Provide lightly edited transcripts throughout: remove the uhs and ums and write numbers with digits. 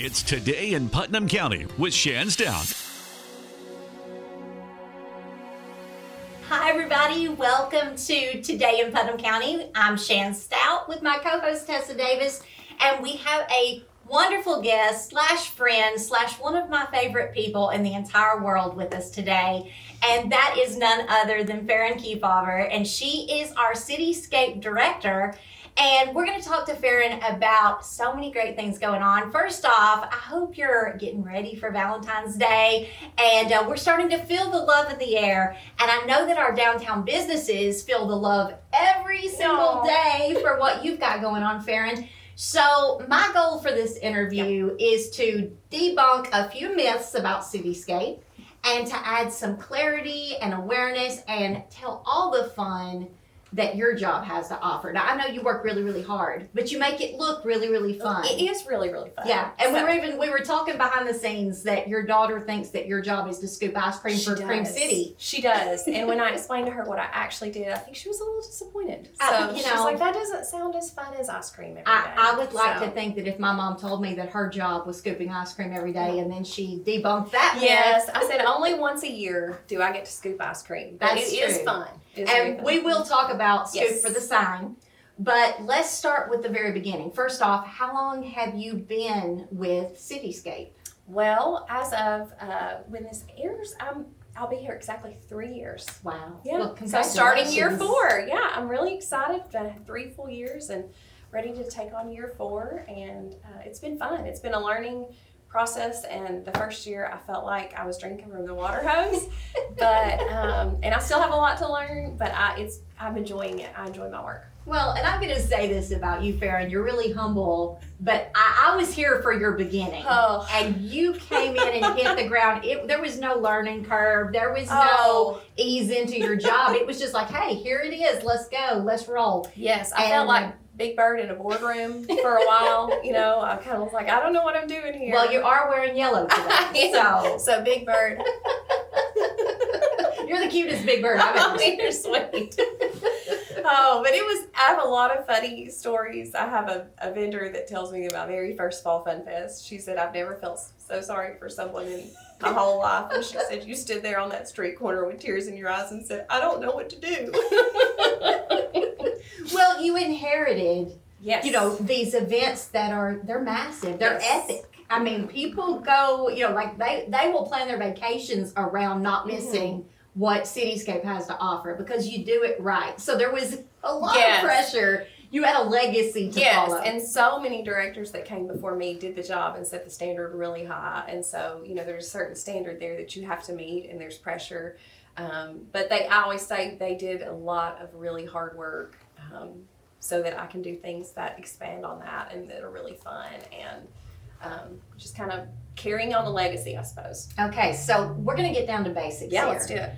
It's Today in Putnam County with Shan Stout. Hi everybody, welcome to Today in Putnam County. I'm Shan Stout with my co-host Tessa Davis, and we have a wonderful guest slash friend slash one of my favorite people in the entire world with us today, and that is none other than Ferran Kefauver, and she is our CityScape director. And we're going to talk to Ferran about so many great things going on. First off, I hope you're getting ready for Valentine's Day, and we're starting to feel the love in the air. And I know that our downtown businesses feel the love every single day for what you've got going on, Ferran. So my goal for this interview is to debunk a few myths about CityScape and to add some clarity and awareness and tell all the fun that your job has to offer. Now, I know you work really, really hard, but you make it look really, really fun. It is really, really fun. Yeah, and we were talking behind the scenes that your daughter thinks that your job is to scoop ice cream for Cream City. She does, and when I explained to her what I actually did, I think she was a little disappointed. So she was like, that doesn't sound as fun as ice cream every day. I would like to think that if my mom told me that her job was scooping ice cream every day, and then she debunked that myth. Yes, I said only once a year do I get to scoop ice cream. But it is fun. And we will talk about Scoop for the Sign, but let's start with the very beginning. First off, how long have you been with CityScape? Well, as of when this airs, I'll be here exactly 3 years. Wow. Yeah. Well, so starting year 4. Yeah, I'm really excited. I've had 3 full years and ready to take on year 4, and it's been fun. It's been a learning process, and the first year I felt like I was drinking from the water hose, but and I still have a lot to learn, but I'm enjoying it. I enjoy my work. Well, and I'm going to say this about you, Ferran. You're really humble, but I was here for your beginning. Oh. And you came in and hit the ground. There was no learning curve. There was no ease into your job. It was just like, hey, here it is. Let's go. Let's roll. Yes, I felt like Big Bird in a boardroom for a while. You know, I kind of was like, I don't know what I'm doing here. Well, you are wearing yellow today. So Big Bird. You're the cutest Big Bird I've ever seen. You're sweet. Oh, but I have a lot of funny stories. I have a vendor that tells me about very first Fall Fun Fest. She said, I've never felt so sorry for someone in my whole life. And she said, you stood there on that street corner with tears in your eyes and said, I don't know what to do. Well, you inherited, yes, these events they're massive. They're epic. I mean, people go, like they will plan their vacations around not missing what CityScape has to offer because you do it right. So there was a lot of pressure. You had a legacy to follow. Yes, and so many directors that came before me did the job and set the standard really high. And so, there's a certain standard there that you have to meet, and there's pressure. But I always say they did a lot of really hard work so that I can do things that expand on that and that are really fun and just kind of carrying on the legacy, I suppose. Okay, so we're going to get down to basics here. Let's do it.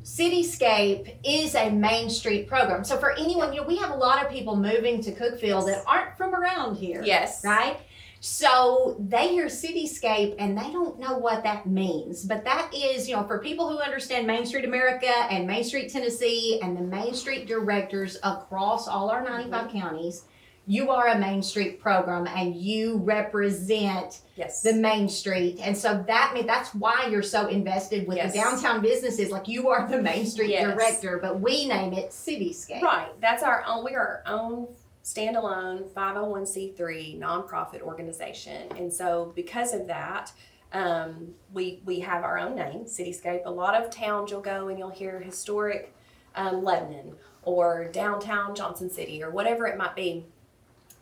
CityScape is a Main Street program. So for anyone, we have a lot of people moving to Cookeville that aren't from around here. Yes. Right? So they hear CityScape and they don't know what that means. But that is, for people who understand Main Street America and Main Street Tennessee and the Main Street directors across all our 95 counties, you are a Main Street program and you represent the Main Street. And so that's why you're so invested with the downtown businesses. Like you are the Main Street director, but we name it CityScape. Right. That's we are our own standalone 501c3 nonprofit organization. And so because of that, we have our own name, CityScape. A lot of towns you'll go and you'll hear historic Lebanon or downtown Johnson City or whatever it might be.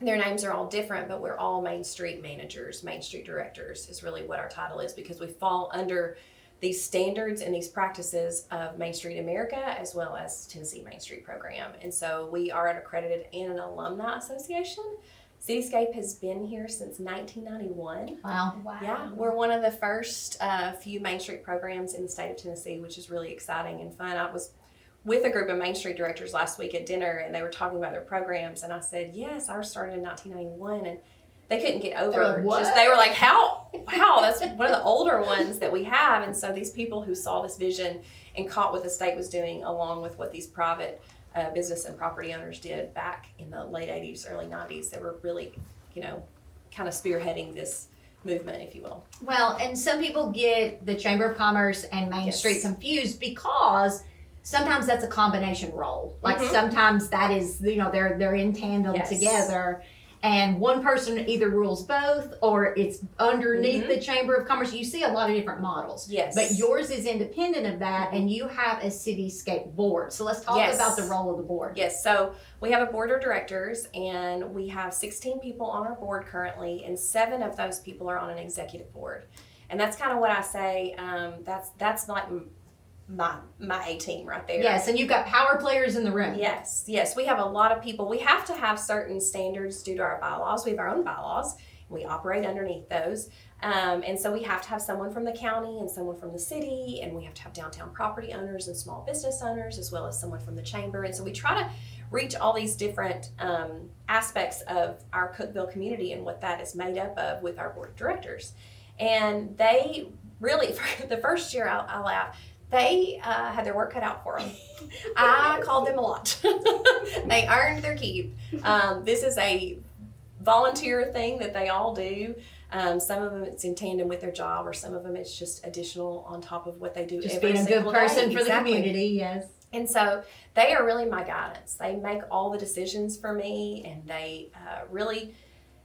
Their names are all different, but we're all Main Street managers, Main Street directors is really what our title is, because we fall under these standards and these practices of Main Street America as well as Tennessee Main Street program. And so we are an accredited and an alumni association. CityScape has been here since 1991. Wow. Yeah, we're one of the first few Main Street programs in the state of Tennessee, which is really exciting and fun. I was with a group of Main Street directors last week at dinner, and they were talking about their programs, and I said, yes, ours started in 1991, and they couldn't get over it. They were like, how? Wow, that's one of the older ones that we have. And so these people who saw this vision and caught what the state was doing, along with what these private business and property owners did back in the late 80s, early 90s, they were really, kind of spearheading this movement, if you will. Well, and some people get the Chamber of Commerce and Main Yes. Street confused because sometimes that's a combination role. Like Mhm. sometimes that is, they're in tandem Yes. together, and one person either rules both or it's underneath Mhm. the Chamber of Commerce. You see a lot of different models. Yes. But yours is independent of that, and you have a cityscape board. So let's talk Yes. about the role of the board. Yes, so we have a board of directors, and we have 16 people on our board currently, and 7 of those people are on an executive board. And that's kind of what I say, that's like my A team right there. Yes, and you've got power players in the room. Yes, we have a lot of people. We have to have certain standards due to our bylaws. We have our own bylaws. We operate underneath those. And so we have to have someone from the county and someone from the city, and we have to have downtown property owners and small business owners, as well as someone from the chamber. And so we try to reach all these different aspects of our Cookeville community and what that is made up of with our board of directors. And they really, for the first year, I laugh, they had their work cut out for them. I called them a lot. They earned their keep. This is a volunteer thing that they all do. Some of them it's in tandem with their job, or some of them it's just additional on top of what they do. Just every being a good single person day. for Exactly. the community, yes. And so they are really my guidance. They make all the decisions for me, and they really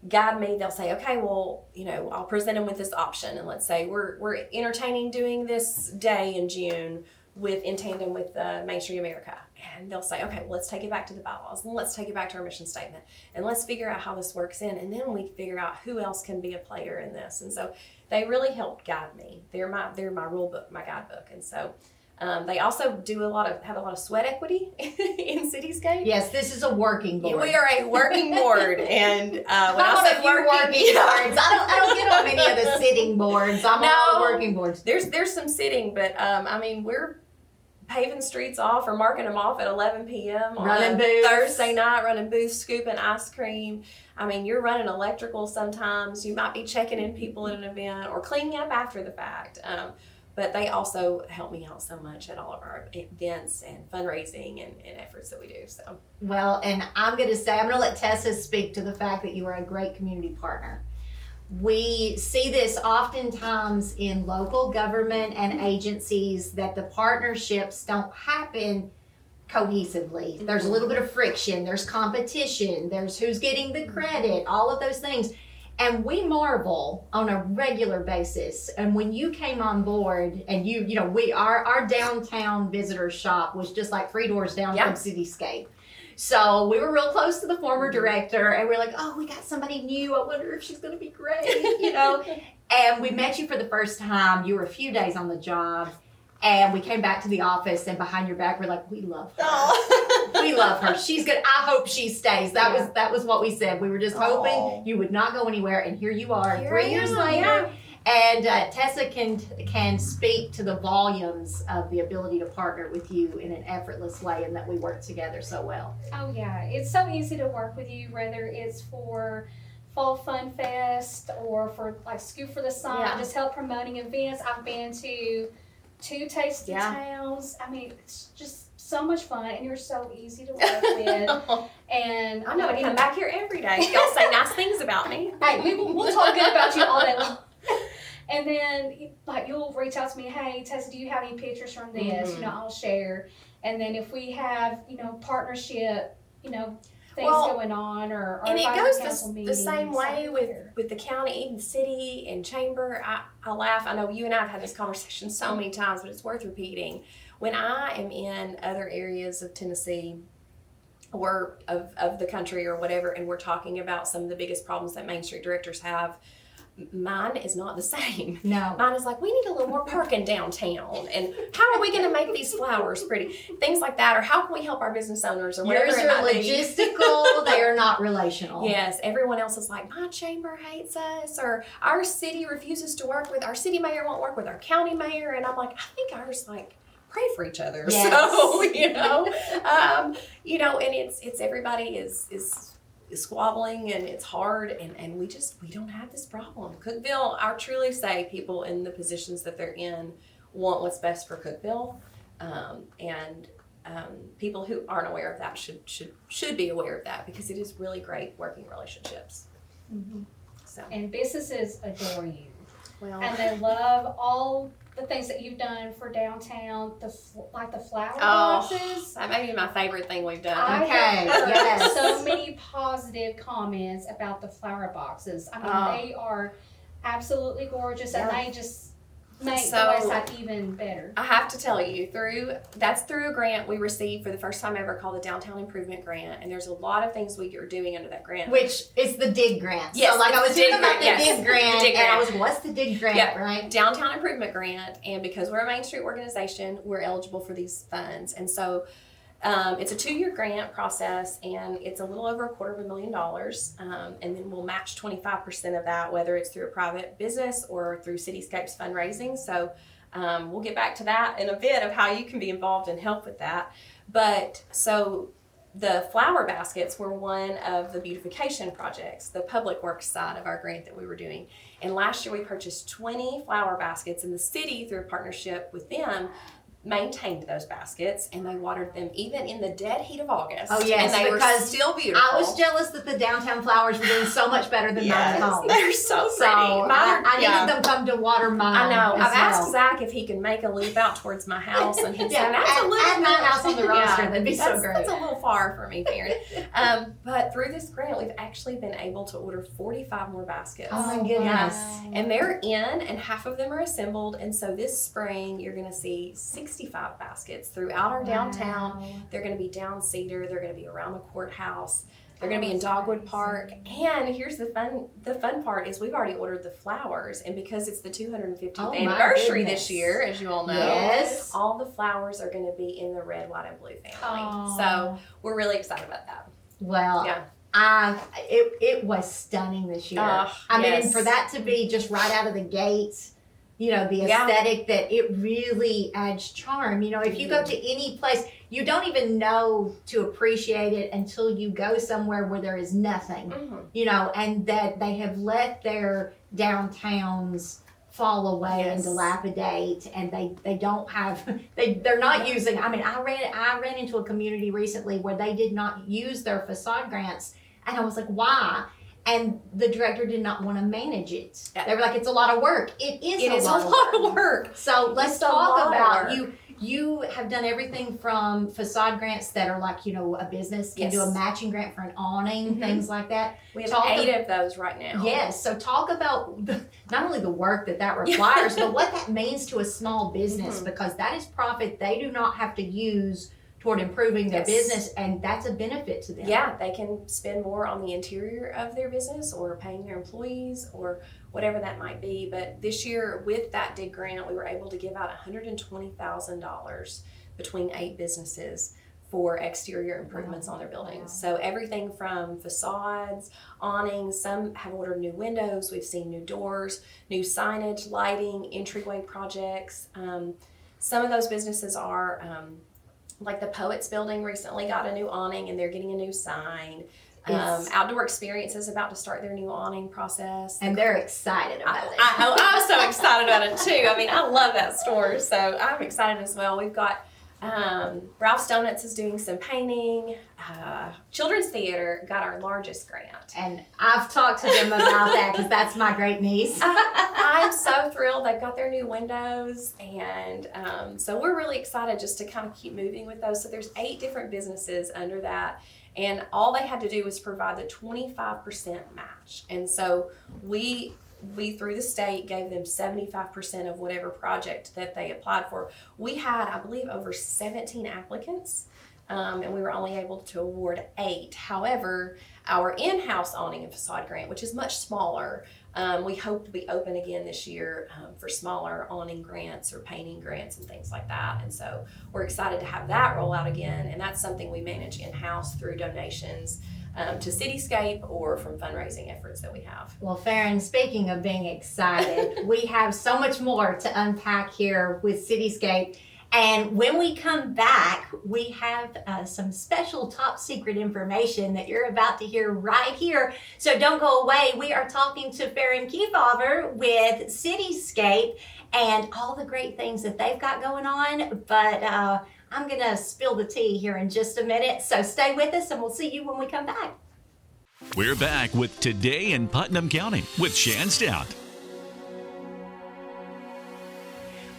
guide me. They'll say, okay, well, I'll present them with this option, and let's say we're entertaining doing this day in June in tandem with Main Street America, and they'll say, okay, well, let's take it back to the bylaws, and let's take it back to our mission statement, and let's figure out how this works in, and then we figure out who else can be a player in this. And so they really help guide me. They're my rule book, my guidebook. And so they also have a lot of sweat equity in Cityscape. Yes, this is a working board. We are a working board, and when I I say working boards, I don't get on any of the sitting boards. I'm on the working boards. There's some sitting, but we're paving streets off or marking them off at 11 p.m. on Running booths. Thursday night, running booths, scooping ice cream. You're running electrical sometimes. You might be checking in people at an event or cleaning up after the fact. But they also help me out so much at all of our events and fundraising and efforts that we do. So. Well, and I'm going to let Tessa speak to the fact that you are a great community partner. We see this oftentimes in local government and agencies that the partnerships don't happen cohesively. There's a little bit of friction, there's competition, there's who's getting the credit, all of those things. And we marvel on a regular basis. And when you came on board, and our downtown visitor shop was just like 3 doors down from Cityscape. So we were real close to the former director, and we're like, oh, we got somebody new. I wonder if she's going to be great, And we met you for the first time. You were a few days on the job, and we came back to the office, and behind your back, we're like, we love her. We love her. She's good. I hope she stays. That was what we said. We were just hoping you would not go anywhere, and here you are, 3 years later. Yeah. And Tessa can speak to the volumes of the ability to partner with you in an effortless way, and that we work together so well. Oh yeah, it's so easy to work with you, whether it's for Fall Fun Fest or for like Scoop for the Sun, just help promoting events. I've been to 2 Tasty Towns. It's just so much fun, and you're so easy to work with. And I'm going to come back here every day. Y'all say nice things about me. Hey, we'll talk good about you all day long. And then, you'll reach out to me, hey, Tessa, do you have any pictures from this? Mm-hmm. I'll share. And then if we have, partnership, things going on or and it inviting goes council the meetings, same way I'm with here. the county, even the city and chamber. I laugh. I know you and I have had this conversation so many times, but it's worth repeating. When I am in other areas of Tennessee or of the country or whatever, and we're talking about some of the biggest problems that Main Street directors have, mine is not the same. No. Mine is like, we need a little more parking downtown, and how are we going to make these flowers pretty? Things like that, or how can we help our business owners or whatever. Yours it are might be. logistical, they are not relational. Yes, everyone else is like, my chamber hates us, or our city refuses to work with, our city mayor won't work with our county mayor, and I'm like, I think ours pray for each other. Yes. So, and it's everybody is squabbling, and it's hard, and we don't have this problem. Cookeville, I truly say people in the positions that they're in want what's best for Cookeville, and people who aren't aware of that should be aware of that, because it is really great working relationships. Mm-hmm. So, and businesses adore you. well, And they love all the things that you've done for downtown, like the flower oh, boxes. that may be my favorite thing we've done. I Okay, have heard yes. so many positive comments about the flower boxes. I mean, they are absolutely gorgeous, and they just make the website even better. I have to tell you, that's through a grant we received for the first time ever called the Downtown Improvement Grant, and there's a lot of things we are doing under that grant. Which is the DIG grant. Yes, so like I was DIG thinking about the grant, yes. DIG grant, The DIG and I grant. was, what's the DIG grant, Yep. right? Downtown Improvement Grant, and because we're a Main Street organization, we're eligible for these funds. And so it's a 2-year grant process, and it's a little over $250,000. And then we'll match 25% of that, whether it's through a private business or through Cityscape's fundraising. So we'll get back to that in a bit of how you can be involved and help with that. But so the flower baskets were one of the beautification projects, the public works side of our grant that we were doing. And last year we purchased 20 flower baskets, and the city, through a partnership with them, maintained those baskets, and they watered them even in the dead heat of August. Oh yes, and they because were still beautiful. I was jealous that the downtown flowers were doing so much better than mine at home. They're so pretty. So I yeah. needed them come to water mine. I know. as I've asked well. Zach if he can make a loop out towards my house, and he said Yeah, that's a little at my much." house on the roster, that'd be so great. That's a little far for me, Ferran. But through this grant, we've actually been able to order 45 more baskets. Oh my goodness. And they're in, and half of them are assembled. And so this spring, you're going to see 65 baskets throughout our downtown. Wow. They're going to be down Cedar. They're going to be around the courthouse. They're going to be in Dogwood Park. And here's the fun part is we've already ordered the flowers. And because it's the 250th Oh, my anniversary goodness. this year, as you all know, Yes. all the flowers are going to be in the red, white, and blue family. Oh. So we're really excited about that. Well, Yeah. it was stunning this year. I mean, and for that to be just right out of the gates, you know, the Yeah. aesthetic, that it really adds charm. You know, if you go to any place, you don't even know to appreciate it until you go somewhere where there is nothing, you know, and that they have let their downtowns fall away and Yes. dilapidate, and they don't have, they're not using, I mean, I ran into a community recently where they did not use their facade grants, and I was like, why? And the director did not want to manage it. They were like, it's a lot of work. It is a lot of work. So let's It's a talk lot of about work. you have done everything from facade grants that are like, you know, a business can do a Yes. matching grant for an awning, things like that. We have Talk 8 of those right now. Yes. So talk about not only the work that requires, but what that means to a small business, because that is profit they do not have to use toward improving their Yes. business, and that's a benefit to them. Yeah, they can spend more on the interior of their business or paying their employees or whatever that might be. But this year, with that DIG grant, we were able to give out $120,000 between 8 businesses for exterior improvements on their buildings. So everything from facades, awnings, some have ordered new windows, we've seen new doors, new signage, lighting, entryway projects. Some of those businesses are like the Poets Building recently got a new awning and they're getting a new sign. Yes. Outdoor Experience is about to start their new awning process. And they're excited about it. I'm so excited about it too. I mean, I love that store, so I'm excited as well. We've got Ralph's Donuts is doing some painting. Children's Theater got our largest grant. And I've talked to them about that because that's my great niece. I'm so thrilled. They've got their new windows, and so we're really excited just to kind of keep moving with those. So there's 8 different businesses under that, and all they had to do was provide the 25% match. And so we through the state gave them 75% of whatever project that they applied for. We had, I believe, over 17 applicants. And we were only able to award 8. However, our in-house awning and facade grant, which is much smaller, we hope to be open again this year for smaller awning grants or painting grants and things like that. And so we're excited to have that roll out again. And that's something we manage in-house through donations to Cityscape or from fundraising efforts that we have. Well, Ferran, speaking of being excited, we have so much more to unpack here with Cityscape. And when we come back, we have some special top secret information that you're about to hear right here. So don't go away. We are talking to Ferran Kefauver with Cityscape and all the great things that they've got going on. But I'm going to spill the tea here in just a minute. So stay with us and we'll see you when we come back. We're back with Today in Putnam County with Shan Stout.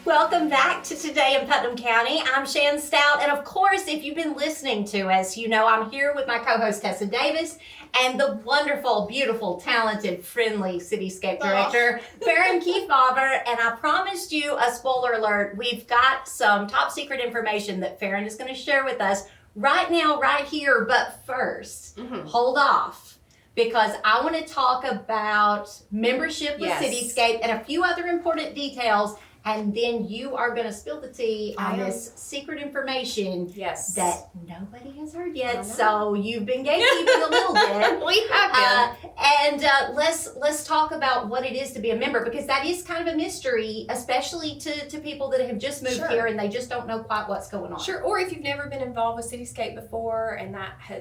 Welcome back to Today in Putnam County. I'm Shan Stout, and of course, if you've been listening to us, you know I'm here with my co-host Tessa Davis and the wonderful, beautiful, talented, friendly Cityscape Director, Ferran Kefauver. And I promised you a spoiler alert. We've got some top secret information that Ferran is going to share with us right now, right here. But first, hold off, because I want to talk about membership with Cityscape and a few other important details. And then you are going to spill the tea on this secret information that nobody has heard yet. So you've been gatekeeping a little bit. We have been. And let's talk about what it is to be a member, because that is kind of a mystery, especially to people that have just moved here and they just don't know quite what's going on. Sure. Or if you've never been involved with Cityscape before and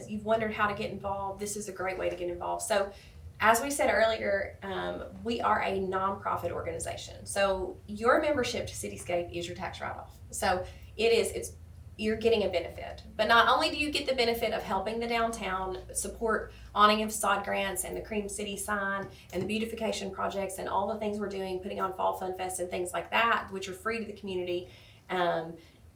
you've wondered how to get involved, this is a great way to get involved. So, as we said earlier, we are a nonprofit organization. So your membership to Cityscape is your tax write-off. So you're getting a benefit. But not only do you get the benefit of helping the downtown, support awning and facade grants and the Cream City sign and the beautification projects and all the things we're doing, putting on Fall Fun Fest and things like that, which are free to the community.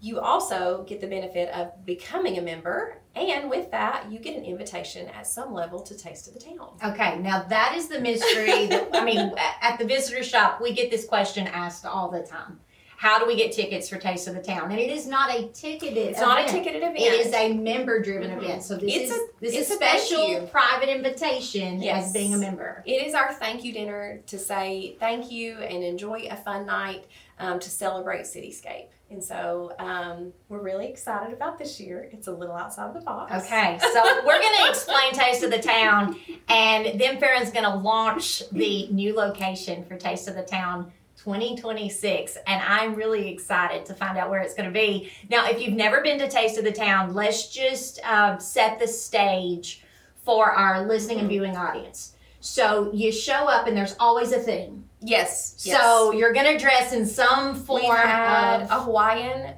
You also get the benefit of becoming a member, and with that, you get an invitation at some level to Taste of the Town. Okay, now that is the mystery. At the visitor shop, we get this question asked all the time. How do we get tickets for Taste of the Town? And it is not a ticketed event. It's not a ticketed event. It is a member-driven event. So this is a special private invitation as being a member. It is our thank you dinner to say thank you and enjoy a fun night to celebrate Cityscape. And so we're really excited about this year. It's a little outside the box. Okay, so we're going to explain Taste of the Town, and then Ferran's going to launch the new location for Taste of the Town 2026, and I'm really excited to find out where it's going to be. Now, if you've never been to Taste of the Town, let's just set the stage for our listening and viewing audience. So you show up, and there's always a theme. Yes. So you're going to dress in some form. We had a Hawaiian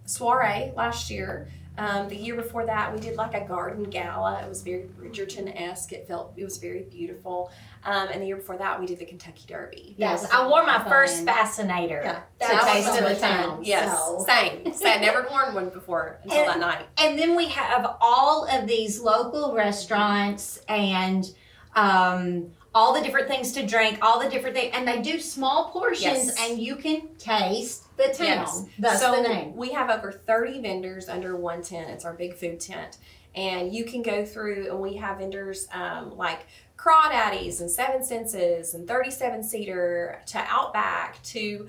soiree last year. The year before that, we did like a garden gala. It was very Bridgerton-esque. It was very beautiful. And the year before that, we did the Kentucky Derby. Yes, I wore my first fascinator to Taste of the Town. Yes, so. Same. Never worn one before until that night. And then we have all of these local restaurants and all the different things to drink, all the different things, and they do small portions, and you can taste the town. That's the name. We have over 30 vendors under one tent. It's our big food tent. And you can go through, and we have vendors like Crawdaddies and Seven Senses and 37-seater to Outback to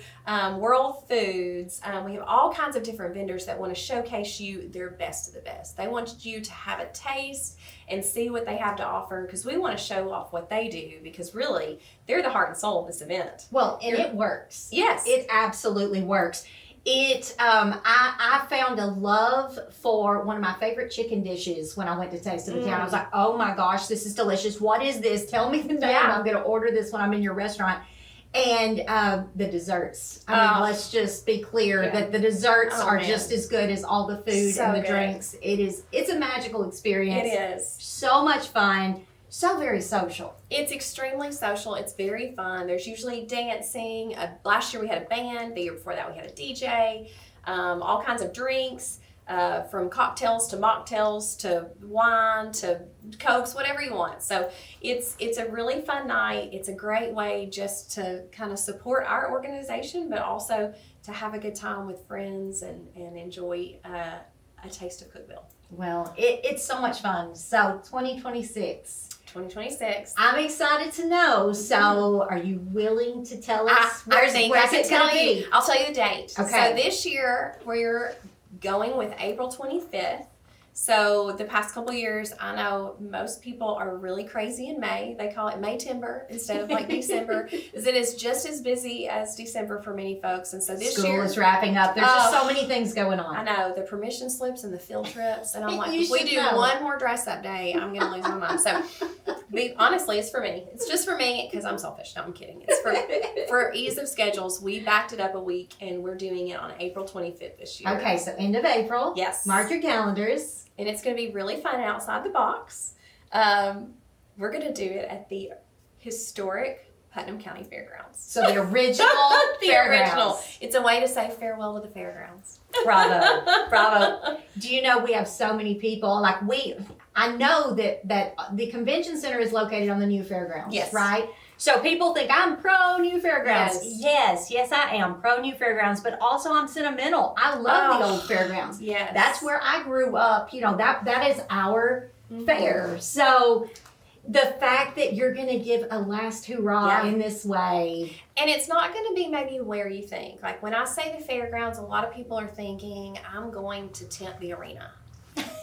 World Foods. We have all kinds of different vendors that want to showcase you their best of the best. They want you to have a taste and see what they have to offer, because we want to show off what they do, because really they're the heart and soul of this event. Well, and it works. Yes. It absolutely works. I found a love for one of my favorite chicken dishes when I went to Taste of the Town. I was like, oh my gosh, this is delicious. What is this? Tell me the name. I'm going to order this when I'm in your restaurant. And the desserts. Let's just be clear that the desserts are just as good as all the food and the drinks. It's a magical experience. It is. So much fun. So very social. It's extremely social. It's very fun. There's usually dancing. Last year we had a band. The year before that we had a DJ. All kinds of drinks, from cocktails to mocktails to wine to Cokes, whatever you want. So it's a really fun night. It's a great way just to kind of support our organization, but also to have a good time with friends and enjoy a taste of Cookeville. Well, it's so much fun. So 2026. 2026. I'm excited to know. So, are you willing to tell us where's it going to be? I'll tell you the date. Okay. So this year we're going with April 25th. So the past couple years, I know most people are really crazy in May. They call it May-timber instead of like December, because it is just as busy as December for many folks. And so this School year is wrapping up. There's just so many things going on. I know, the permission slips and the field trips, and I'm like, You if we should do know. one more dress-up day, I'm gonna lose my mind. So, honestly, it's for me. It's just for me because I'm selfish. No, I'm kidding. It's for ease of schedules. We backed it up a week, and we're doing it on April 25th this year. Okay, so end of April. Yes. Mark your calendars. And it's going to be really fun outside the box. We're going to do it at the historic Putnam County Fairgrounds. So the original The fairgrounds. original. It's a way to say farewell to the fairgrounds. Bravo, bravo. Do you know we have so many people, like I know that the convention center is located on the new fairgrounds, Yes. right? So people think I'm pro new fairgrounds. Yes, I am pro new fairgrounds, but also I'm sentimental. I love the old fairgrounds. Yes. That's where I grew up. You know, that is our fair. So the fact that you're going to give a last hurrah in this way. And it's not going to be maybe where you think. Like when I say the fairgrounds, a lot of people are thinking, I'm going to tent the arena.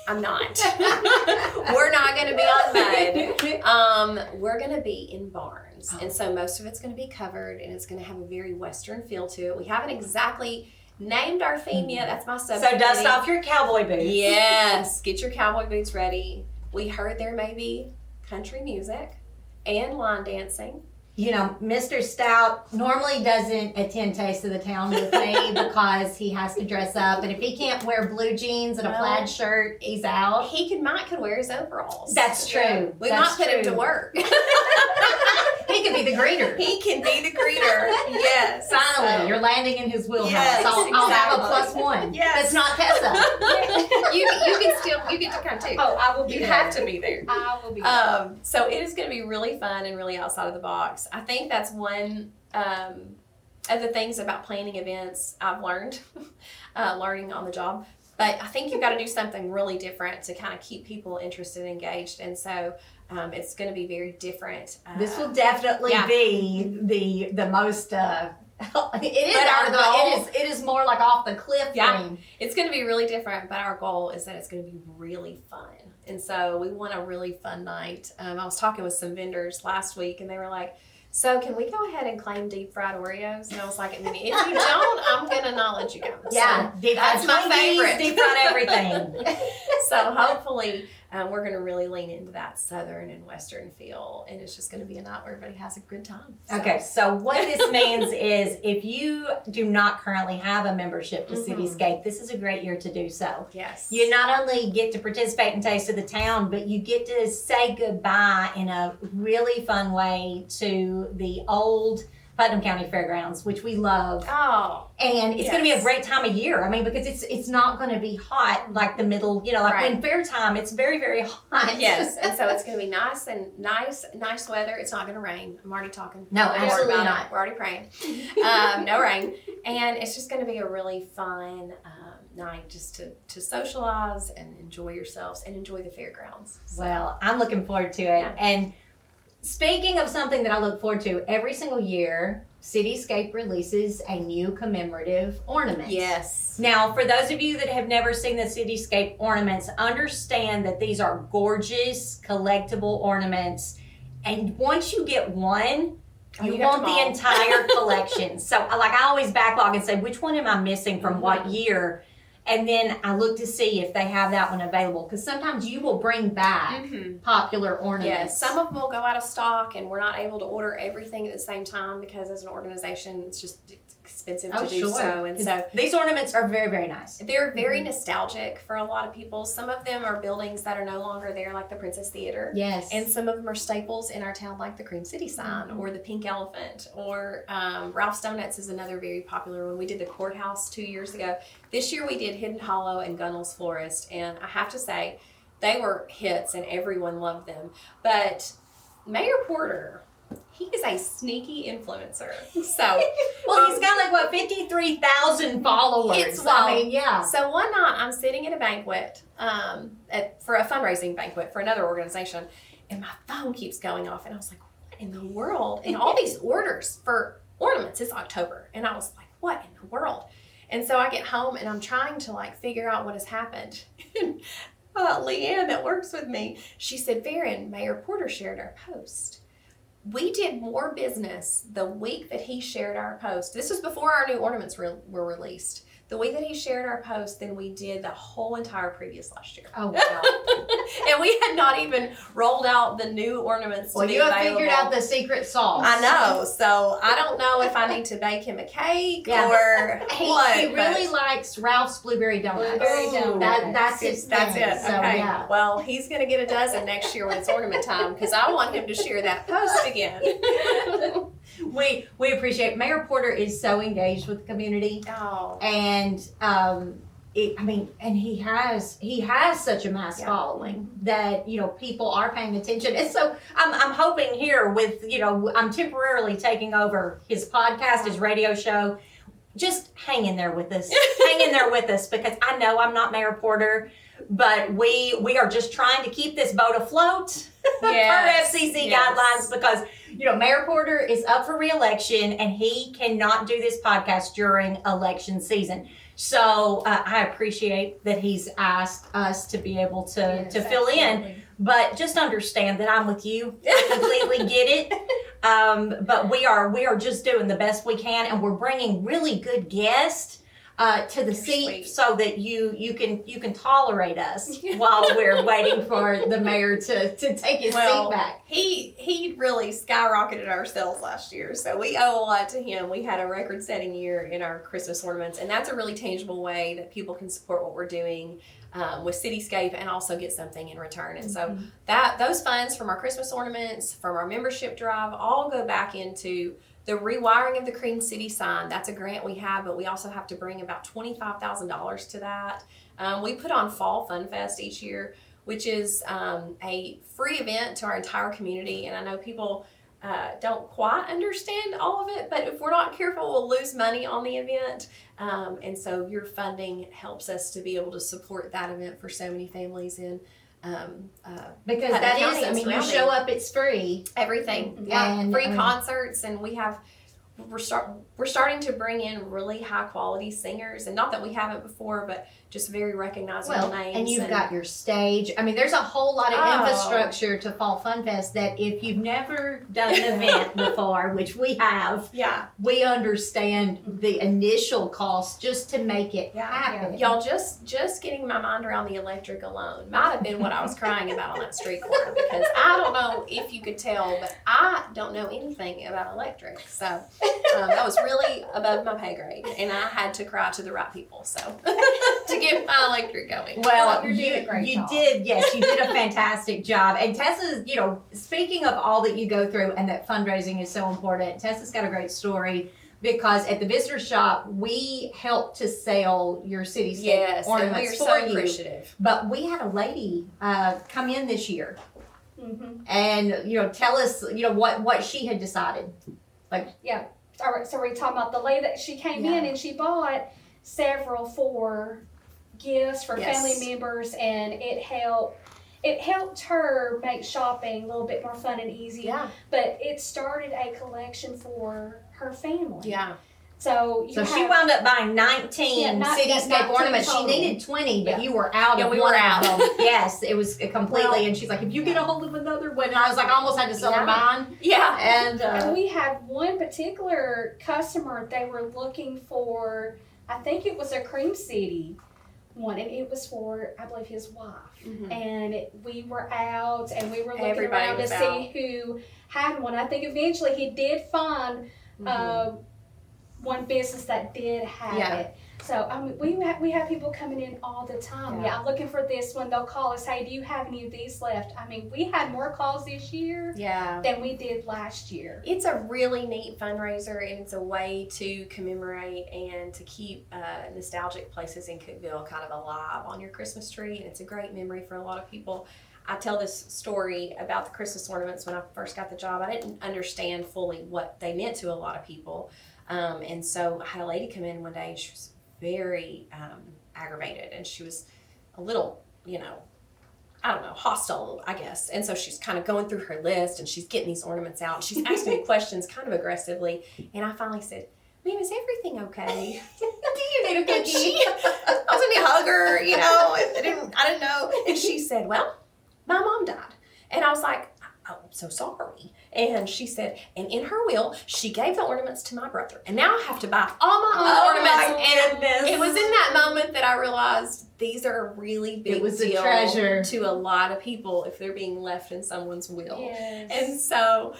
I'm not. We're not going to be on mud. We're going to be in barns. And so most of it's going to be covered and it's going to have a very Western feel to it. We haven't exactly named our theme yet. That's my subject. So dust off your cowboy boots. Yes. Get your cowboy boots ready. We heard there may be country music and line dancing. You know, Mr. Stout normally doesn't attend Taste of the Town with me because he has to dress up. And if he can't wear blue jeans and a plaid shirt, he's out. He could wear his overalls. That's true. We might put him to work. He could be the greeter. He can be the greeter. Yes. Finally, you're landing in his wheelhouse. Yes, I'll have a exactly. +1. Yes. That's not Tessa. You get to come too. Oh, I will be You there. have to be there. I will be there. So it is going to be really fun and really outside of the box. I think that's one of the things about planning events I've learned, learning on the job. But I think you've got to do something really different to kind of keep people interested and engaged. And so it's going to be very different. This will definitely be the most. It is more like off the cliff thing. It's going to be really different, but our goal is that it's going to be really fun. And so we want a really fun night. I was talking with some vendors last week, and they were like, so can we go ahead and claim deep fried Oreos? And I was like, if you don't, I'm going to not let you go. Yeah, So deep that's my favorite. Deep fried everything. So hopefully we're going to really lean into that Southern and Western feel, and it's just going to be a night where everybody has a good time. So. Okay, so what this means is if you do not currently have a membership to CityScape, this is a great year to do so. Yes. You not only get to participate in Taste of the Town, but you get to say goodbye in a really fun way to the old Putnam County Fairgrounds, which we love. Oh. And it's going to be a great time of year. I mean, because it's not going to be hot like the middle, like when fair time, it's very, very hot. Yes, and so it's going to be nice weather. It's not going to rain. I'm already talking. No, more absolutely about not. it. We're already praying. No rain. And it's just going to be a really fun night just to socialize and enjoy yourselves and enjoy the fairgrounds. So, Well, I'm looking forward to it. Yeah. And speaking of something that I look forward to, every single year, CityScape releases a new commemorative ornament. yes. Now, for those of you that have never seen the Cityscape ornaments, understand that these are gorgeous collectible ornaments. And once you get one, you you want got them the all. entire collection. So, like, I always backlog and say, which one am I missing from what year? And then I look to see if they have that one available. Because sometimes you will bring back popular ornaments. Yes, some of them will go out of stock, and we're not able to order everything at the same time because as an organization, it's just expensive to do so. And so these ornaments are very, very nice. they're very nostalgic for a lot of people. Some of them are buildings that are no longer there, like the Princess Theater. Yes. And some of them are staples in our town, like the Cream City sign or the Pink Elephant, or Ralph's Donuts is another very popular one. We did the courthouse 2 years ago. This year we did Hidden Hollow and Gunnell's Florist, and I have to say they were hits and everyone loved them. But Mayor Porter, he is a sneaky influencer. So, well, he's got like 53,000 followers. It's wild. I mean, yeah. So one night I'm sitting at a banquet, for a fundraising banquet for another organization, and my phone keeps going off, and I was like, what in the world? And all these orders for ornaments. It's October, and I was like, what in the world? And so I get home and I'm trying to figure out what has happened. And Leanne that works with me, she said, Ferran, Mayor Porter shared our post. We did more business the week that he shared our post. This was before our new ornaments were released. the week that he shared our post than we did the whole entire previous last year. Oh, wow. And we had not even rolled out the new ornaments. Well, you have figured out the secret sauce. I know. So I don't know if I need to bake him a cake or what. He really likes Ralph's Blueberry Donuts. Blueberry donuts. That's his That's thing. it. So, Okay. yeah. Well, he's going to get a dozen next year when it's ornament time because I want him to share that post again. We appreciate Mayor Porter is so engaged with the community. Oh. And and he has such a mass following that people are paying attention, and so I'm hoping here with I'm temporarily taking over his podcast, his radio show. Just hang in there with us, because I know I'm not Mayor Porter, but we are just trying to keep this boat afloat per FCC guidelines, because Mayor Porter is up for re-election and he cannot do this podcast during election season. So I appreciate that he's asked us to be able to fill in, but just understand that I'm with you. I completely get it. But we are just doing the best we can, and we're bringing really good guests to the seat so that you can tolerate us while we're waiting for the mayor to take his seat back. He really skyrocketed our sales last year, so we owe a lot to him. We had a record-setting year in our Christmas ornaments, and that's a really tangible way that people can support what we're doing with CityScape and also get something in return. And so those funds from our Christmas ornaments, from our membership drive, all go back into the rewiring of the Cream City sign. That's a grant we have, but we also have to bring about $25,000 to that. We put on Fall Fun Fest each year, which is a free event to our entire community. And I know people don't quite understand all of it, but if we're not careful, we'll lose money on the event. And so your funding helps us to be able to support that event for so many families in because that is, you show up, it's free. Everything. And free concerts, and we're starting to bring in really high quality singers, and not that we haven't before, but just very recognizable names. And you've got your stage. There's a whole lot of infrastructure to Fall Fun Fest that if you've never done an event before, which we have, we understand the initial cost just to make it happen. Y'all, just getting my mind around the electric alone might have been what I was crying about on that street corner, because I don't know if you could tell, but I don't know anything about electric. So that was really above my pay grade, and I had to cry to the right people. So to get my electric going. Well, you did a fantastic job. And Tessa's, speaking of all that you go through and that fundraising is so important, Tessa's got a great story, because at the visitor shop, we helped to sell your CityScape ornaments for you. Appreciative. But we had a lady come in this year and, tell us, what she had decided. All right, so we're talking about the lady that she came in and she bought several for gifts for family members, and it helped her make shopping a little bit more fun and easy. But it started a collection for her family. So she wound up buying 19 CityScape ornaments. Total. She needed 20, but you were out of one of them. Yes, it was completely. And she's like, if you get a hold of another one, and I was like, I almost had to sell her mine. And we had one particular customer. They were looking for, I think it was a Cream City one, and it was for, I believe, his wife. And we were out, and we were looking around to see who had one. I think eventually he did find one business that did have it. So we have people coming in all the time. I'm looking for this one. They'll call us, hey, do you have any of these left? We had more calls this year than we did last year. It's a really neat fundraiser, and it's a way to commemorate and to keep nostalgic places in Cookeville kind of alive on your Christmas tree, and it's a great memory for a lot of people. I tell this story about the Christmas ornaments. When I first got the job, I didn't understand fully what they meant to a lot of people. And so I had a lady come in one day, and she was very aggravated, and she was a little, I don't know, hostile, I guess. And so she's kind of going through her list, and she's getting these ornaments out. She's asking me questions kind of aggressively, and I finally said, ma'am, is everything okay? Do you need a cookie? I was going to hug her, I didn't know. And she said, well, my mom died. And I was like, "Oh, I'm so sorry." And she said, and in her will, she gave the ornaments to my brother. And now I have to buy all my own ornaments. And it was in that moment that I realized these are a really big It was deal a treasure to a lot of people if they're being left in someone's will. Yes. And so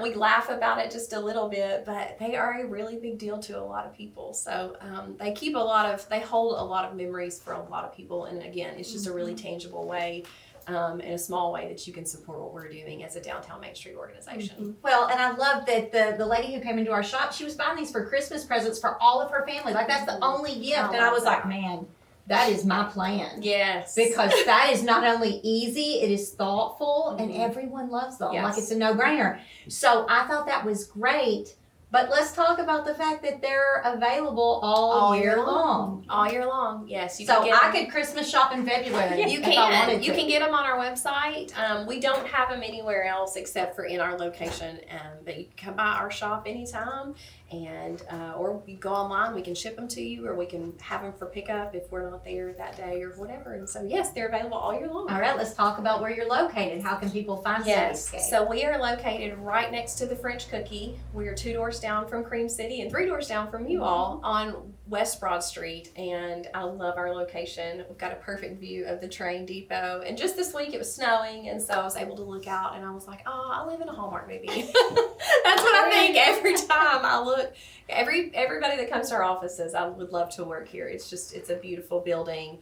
we laugh about it just a little bit, but they are a really big deal to a lot of people. So they hold a lot of memories for a lot of people. And again, it's just a really tangible way, in a small way, that you can support what we're doing as a downtown Main Street organization. Well, and I love that the lady who came into our shop, she was buying these for Christmas presents for all of her family. Like, that's the only gift. And I was like, man, that is my plan. Yes. Because that is not only easy, it is thoughtful, and everyone loves them. Yes. Like, it's a no-brainer. So I thought that was great. But let's talk about the fact that they're available all year long. All year long, yes. So I could Christmas shop in February. You if I wanted to. You can get them on our website. We don't have them anywhere else except for in our location. But you can come by our shop anytime, and or you go online. We can ship them to you, or we can have them for pickup if we're not there that day or whatever. And so yes, they're available all year long. All right, let's talk about where you're located. How can people find CityScape? So we are located right next to the French Cookie. We are 2 doors down from Cream City and 3 doors down from you all on West Broad Street, and I love our location. We've got a perfect view of the train depot, and just this week it was snowing, and so I was able to look out, and I was like, oh, I live in a Hallmark movie. That's what I think every time I look. Everybody that comes to our office says, I would love to work here. It's a beautiful building.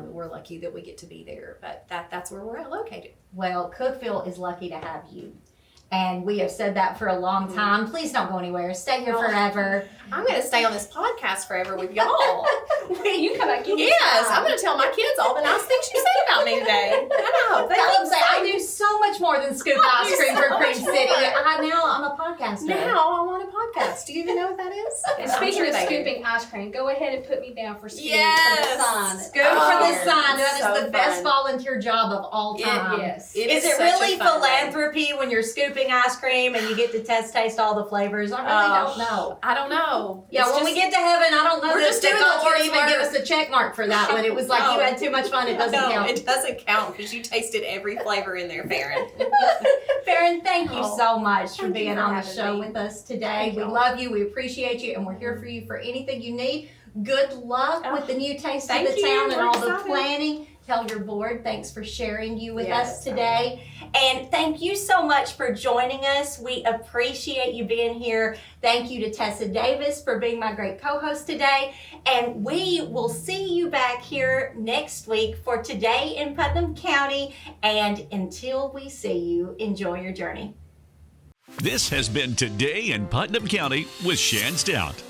We're lucky that we get to be there, but that's where we're located. Well, Cookeville is lucky to have you. And we have said that for a long time. Please don't go anywhere. Stay here forever. I'm going to stay on this podcast forever with y'all. You come back. Yes, I'm going to tell my kids all the nice things you said about me today. I know. Tell them, say, I do so much more than scoop ice cream for Cream City. I'm a podcaster. Now I'm on a podcast. Do you even know what that is? And speaking of scooping ice cream, go ahead and put me down for scoop for the sign. Scoop for the sign. That is the best volunteer job of all time. Yes. Is it really philanthropy when you're scooping ice cream and you get to taste all the flavors? I really don't know. I don't know. Yeah, when we get to heaven, I don't know that the gods would even give us a check mark for that one. It was like you had too much fun. It doesn't count. It doesn't count because you tasted every flavor in there, Ferran. Farron, thank you so much for being on the show me. with us today. We love you. We appreciate you, and we're here for you for anything you need. Good luck with the new Taste of the Town and all the planning. Tell your board thanks for sharing you with us today. And thank you so much for joining us. We appreciate you being here. Thank you to Tessa Davis for being my great co-host today. And we will see you back here next week for Today in Putnam County. And until we see you, enjoy your journey. This has been Today in Putnam County with Shan Stout.